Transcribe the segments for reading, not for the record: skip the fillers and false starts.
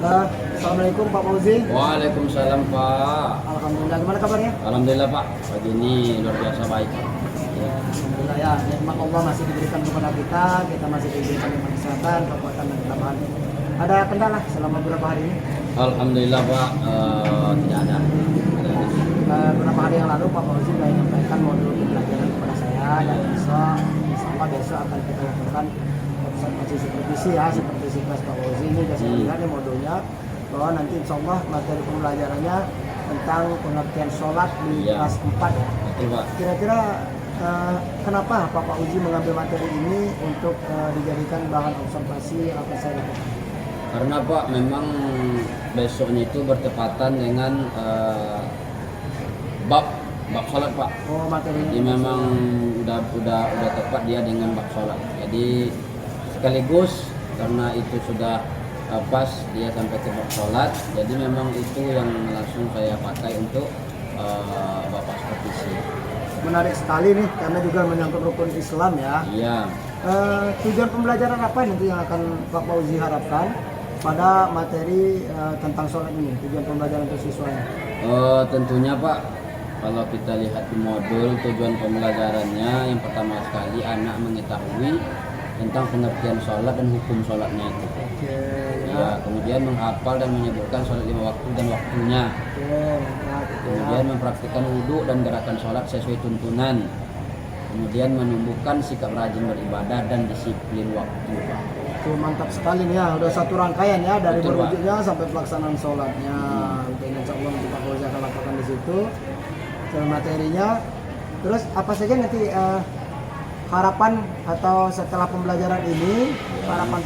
Assalamualaikum Pak Fauzi. Waalaikumsalam Pak. Alhamdulillah, gimana kabarnya? Alhamdulillah Pak, pagi ini luar biasa baik. Ya, Alhamdulillah ya, nikmat Allah masih diberikan kepada kita masih diberikan nikmat kesehatan, kekuatan dan ketambahan. Ada kendala selama beberapa hari ini? Alhamdulillah Pak, tidak ada. Beberapa hari yang lalu Pak Fauzi sudah menyampaikan modul pembelajaran kepada saya dan insya Allah besok akan kita lakukan observasi supervisi ya, supervisi kelas Pak Fauzi ini sudah saya lihat nih modulnya, bahwa nanti insya Allah materi pembelajarannya tentang pengertian sholat di kelas 4 ya. Betul Pak. Kira-kira kenapa Pak Fauzi mengambil materi ini untuk dijadikan bahan observasi apa saya lakukan? Karena Pak memang besoknya itu bertepatan dengan bab sholat Pak. Oh, materinya. Jadi memang udah tepat dia dengan bab sholat. Jadi sekaligus karena itu sudah pas dia sampai ke bab sholat, jadi memang itu yang langsung saya pakai untuk Bapak supervisi. Menarik sekali nih, karena juga menyangkut rukun Islam ya. Iya. Tujuan pembelajaran apa nanti yang akan Pak Fauzi harapkan pada materi tentang sholat ini? Tujuan pembelajaran untuk siswanya? Tentunya Pak, kalau kita lihat di modul tujuan pembelajarannya, yang pertama sekali anak mengetahui tentang pengertian sholat dan hukum sholatnya itu. Oke, ya. Kemudian menghafal dan menyebutkan sholat 5 waktu dan waktunya. Oke, mantap, Kemudian mempraktikkan wudhu dan gerakan sholat sesuai tuntunan. Kemudian menumbuhkan sikap rajin beribadah dan disiplin waktu. Oke, mantap sekali nih ya, udah satu rangkaian ya dari Betul, merujuknya sampai pelaksanaan sholatnya. Oke, insya Allah nanti Pak Fauzi akan lakukan di situ materinya. Terus apa saja nanti harapan atau setelah pembelajaran ini, harapan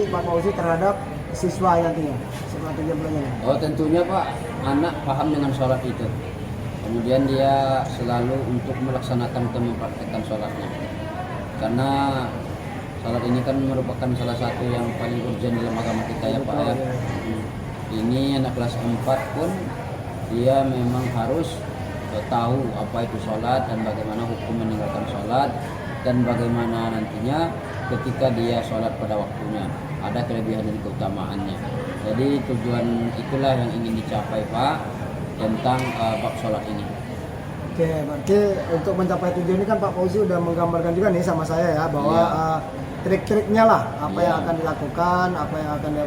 Pak Fauzi terhadap siswa nantinya setelah tujuan belajarnya? Tentunya Pak, anak paham dengan sholat itu. Kemudian dia selalu untuk melaksanakan dan mempraktikkan sholatnya. Karena sholat ini kan merupakan salah satu yang paling urgent dalam agama kita ya Pak ya. Ini anak kelas 4 pun dia memang harus tahu apa itu sholat dan bagaimana hukum meninggalkan sholat, dan bagaimana nantinya ketika dia sholat pada waktunya, ada kelebihan dan keutamaannya. Jadi tujuan itulah yang ingin dicapai Pak tentang bab sholat ini. Oke, berarti untuk mencapai tujuan ini kan Pak Fauzi udah menggambarkan juga nih sama saya ya, bahwa trik-triknya lah apa yang akan dilakukan, apa yang akan dia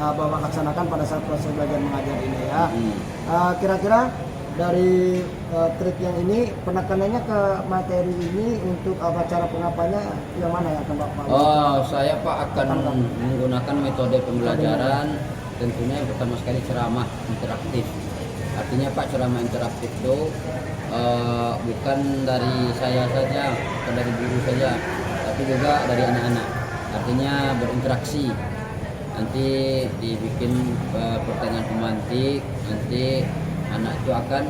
Bapak laksanakan pada saat proses belajar mengajar ini ya. Kira-kira dari trik yang ini penekanannya ke materi ini untuk cara pengapanya yang mana ya akan Bapak? Saya Pak akan menggunakan metode pembelajaran, tentunya yang pertama sekali ceramah interaktif. Artinya Pak, ceramah interaktif itu bukan dari saya saja, bukan dari guru saja, tapi juga dari anak-anak. Artinya berinteraksi. Nanti dibikin pertanyaan pemantik, nanti anak itu akan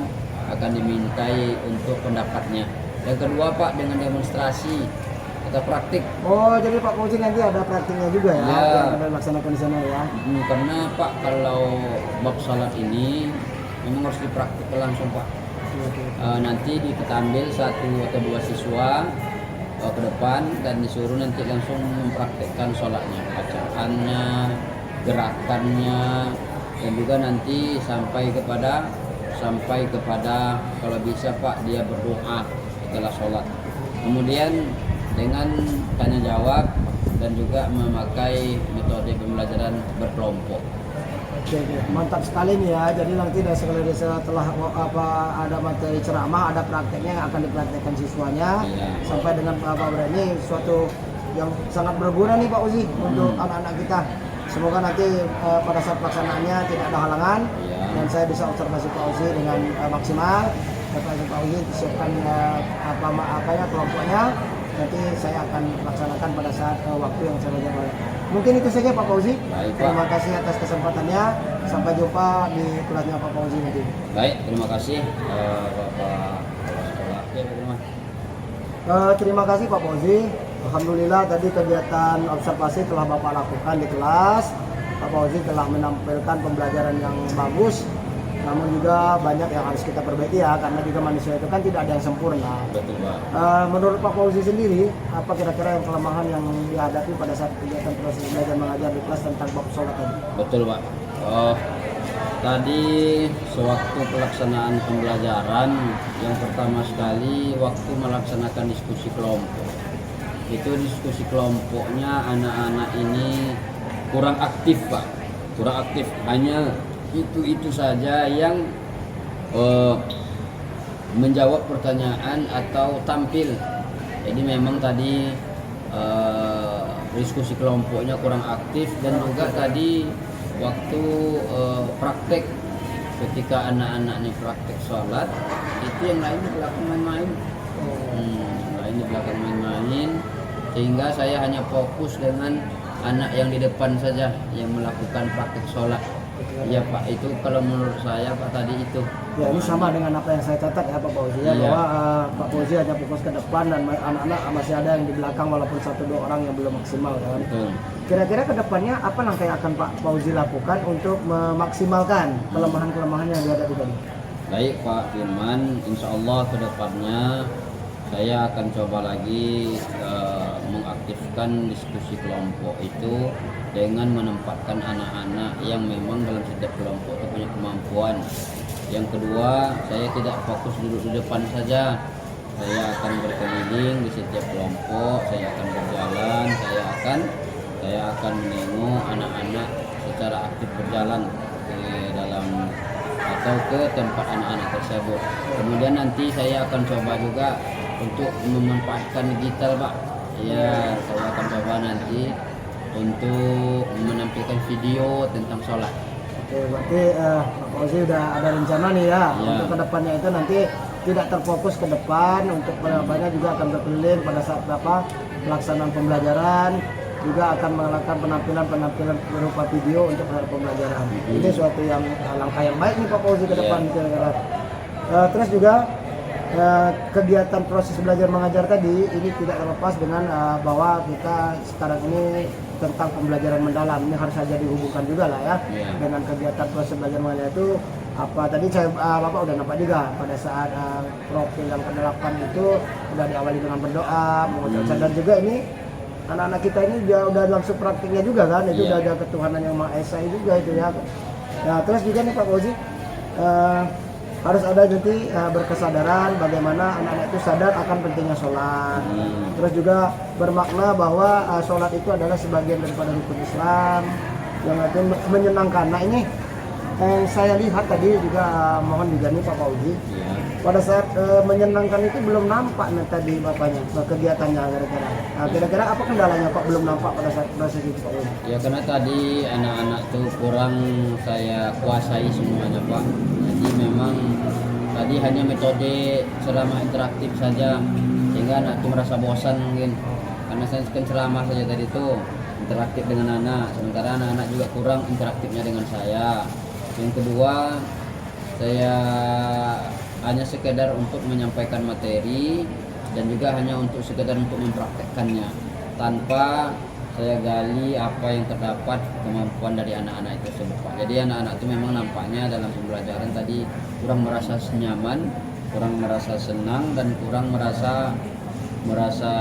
dimintai untuk pendapatnya. Yang kedua Pak, dengan demonstrasi atau praktik. Oh, jadi Pak Fauzi nanti ada praktiknya juga ya, yang akan dilaksanakan di sana ya. Karena Pak, kalau bab salat ini memang harus dipraktik langsung Pak. Nanti kita ambil 1 atau 2 siswa ke depan dan disuruh nanti langsung mempraktikkan sholatnya, bacaannya, gerakannya, dan juga nanti sampai kepada kalau bisa Pak dia berdoa setelah sholat. Kemudian dengan tanya jawab dan juga memakai metode pembelajaran berkelompok. Oke, mantap sekali nih ya. Jadi nanti setelah ada materi ceramah, ada prakteknya yang akan dipraktekkan siswanya, sampai dengan ini suatu yang sangat berguna nih Pak Fauzi untuk anak-anak kita. Semoga nanti pada saat pelaksanaannya tidak ada halangan dan saya bisa observasi Pak Fauzi dengan maksimal. Pak Fauzi disiapkan kelompoknya. Nanti saya akan laksanakan pada saat waktu yang saya belajar. Mungkin itu saja Pak Fauzi. Terima kasih atas kesempatannya. Sampai jumpa di kelasnya Pak Fauzi nanti. Baik, terima kasih Bapak Sekolah. Terima kasih Pak Fauzi. Alhamdulillah tadi kegiatan observasi telah Bapak lakukan di kelas. Pak Fauzi telah menampilkan pembelajaran yang bagus. Namun juga banyak yang harus kita perbaiki ya, karena juga manusia itu kan tidak ada yang sempurna. Betul Pak. Menurut Pak Fauzi sendiri, apa kira-kira yang kelemahan yang dihadapi pada saat kegiatan proses belajar mengajar di kelas tentang bab sholat tadi? Betul Pak. Oh, tadi sewaktu pelaksanaan pembelajaran yang pertama sekali waktu melaksanakan diskusi kelompok. Itu diskusi kelompoknya anak-anak ini kurang aktif Pak, kurang aktif. Hanya itu saja yang menjawab pertanyaan atau tampil. Jadi memang tadi diskusi kelompoknya kurang aktif dan juga tadi waktu praktek ketika anak-anak ini praktek sholat itu yang lain di belakang main-main, lain di belakang main-main, sehingga saya hanya fokus dengan anak yang di depan saja yang melakukan praktek sholat. Iya Pak, itu kalau menurut saya Pak tadi itu. Ya ini sama dengan apa yang saya catat ya Pak Fauzi ya, Iya. bahwa Pak Fauzi hanya fokus ke depan dan anak-anak masih ada yang di belakang walaupun 1-2 orang yang belum maksimal kan. Betul. Kira-kira ke depannya apa langkah yang akan Pak Fauzi lakukan untuk memaksimalkan kelemahan-kelemahan yang dihadapi tadi? Baik Pak Firman, insya Allah ke depannya saya akan coba lagi mengaktifkan diskusi kelompok itu dengan menempatkan anak-anak yang memang dalam setiap kelompok itu punya kemampuan. Yang kedua, saya tidak fokus duduk di depan saja. Saya akan berkeliling di setiap kelompok, saya akan berjalan, saya akan menengok anak-anak secara aktif berjalan ke dalam atau ke tempat anak-anak tersebut. Kemudian nanti saya akan coba juga untuk memanfaatkan digital Pak. Ya, saya akan coba nanti untuk menampilkan video tentang sholat. Oke, berarti Pak Fauzi udah ada rencana nih ya, untuk kedepannya itu nanti tidak terfokus ke depan, untuk banyak juga akan berkeliling pada saat pelaksanaan pembelajaran, juga akan melakukan penampilan berupa video untuk pembelajaran. Ini suatu yang langkah yang baik nih Pak Fauzi ke depan. Terus juga kegiatan proses belajar mengajar tadi ini tidak terlepas dengan bahwa kita sekarang ini tentang pembelajaran mendalam, ini harus saja dihubungkan juga lah ya dengan kegiatan proses belajar mengajar itu. Apa tadi Bapak udah nampak juga pada saat profil yang ke-8 itu udah diawali dengan berdoa, mengucapkan dan juga ini anak-anak kita ini udah langsung praktiknya juga kan, itu udah ada ketuhanan yang Maha Esa juga itu ya. Nah terus juga nih Pak Fauzi, harus ada nanti berkesadaran bagaimana anak-anak itu sadar akan pentingnya sholat. Terus juga bermakna bahwa sholat itu adalah sebagian daripada rukun Islam yang artinya menyenangkan. Nah ini saya lihat tadi juga mohon juga nih Pak Fauzi, pada saat menyenangkan itu belum nampak nih tadi bapaknya kegiatannya kira-kira. Nah, kira-kira apa kendalanya Pak belum nampak pada saat proses itu Pak Fauzi? Ya karena tadi anak-anak tuh kurang saya kuasai semuanya Pak. Jadi memang tadi hanya metode selama interaktif saja sehingga anak itu merasa bosan mungkin. Karena saya kan selama saja tadi itu interaktif dengan anak, sementara anak-anak juga kurang interaktifnya dengan saya. Yang kedua, saya hanya sekedar untuk menyampaikan materi dan juga hanya untuk sekedar untuk mempraktekkannya tanpa saya gali apa yang terdapat kemampuan dari anak-anak itu tersebut Pak. Jadi anak-anak itu memang nampaknya dalam pembelajaran tadi kurang merasa nyaman, kurang merasa senang dan kurang merasa merasa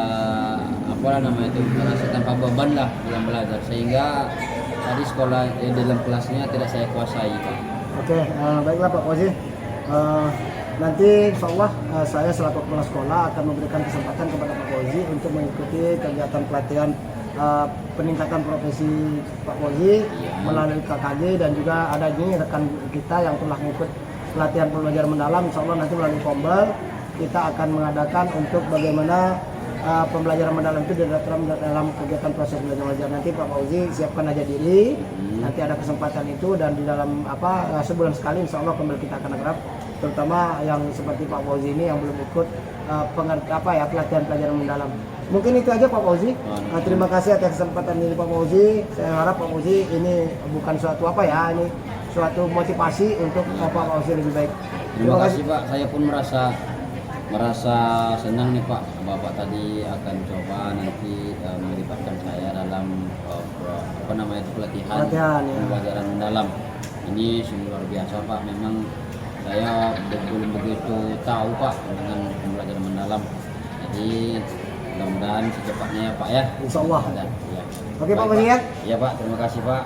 tanpa beban lah dalam belajar, sehingga tadi sekolah dalam kelasnya tidak saya kuasai Pak. Oke, baiklah Pak Fauzi. Nanti insya Allah saya selaku kepala sekolah akan memberikan kesempatan kepada Pak Fauzi untuk mengikuti kegiatan pelatihan peningkatan profesi Pak Fauzi melalui KKG, dan juga ada ini rekan kita yang telah mengikut pelatihan pembelajaran mendalam. Insya Allah nanti melalui Kombel kita akan mengadakan untuk bagaimana pembelajaran mendalam itu dalam kegiatan proses belajar mengajar. Nanti Pak Fauzi siapkan aja diri, nanti ada kesempatan itu, dan di dalam sebulan sekali insya Allah kembali kita akan akrab, terutama yang seperti Pak Fauzi ini yang belum ikut pelatihan pelajaran mendalam. Mungkin itu aja Pak Fauzi. Terima kasih atas kesempatan ini Pak Fauzi. Saya harap Pak Fauzi ini bukan suatu ini suatu motivasi untuk Pak Fauzi lebih baik. Terima kasih Pak. Saya pun merasa senang nih Pak, Bapak tadi akan coba nanti melibatkan saya dalam pelatihan pembelajaran mendalam. Ini sungguh luar biasa Pak. Memang saya belum begitu tahu Pak dengan pembelajaran mendalam. Jadi mudah-mudahan secepatnya ya Pak ya. Insya Allah. Ya. Oke Pak Fauzi ya. Ya Pak, terima kasih Pak.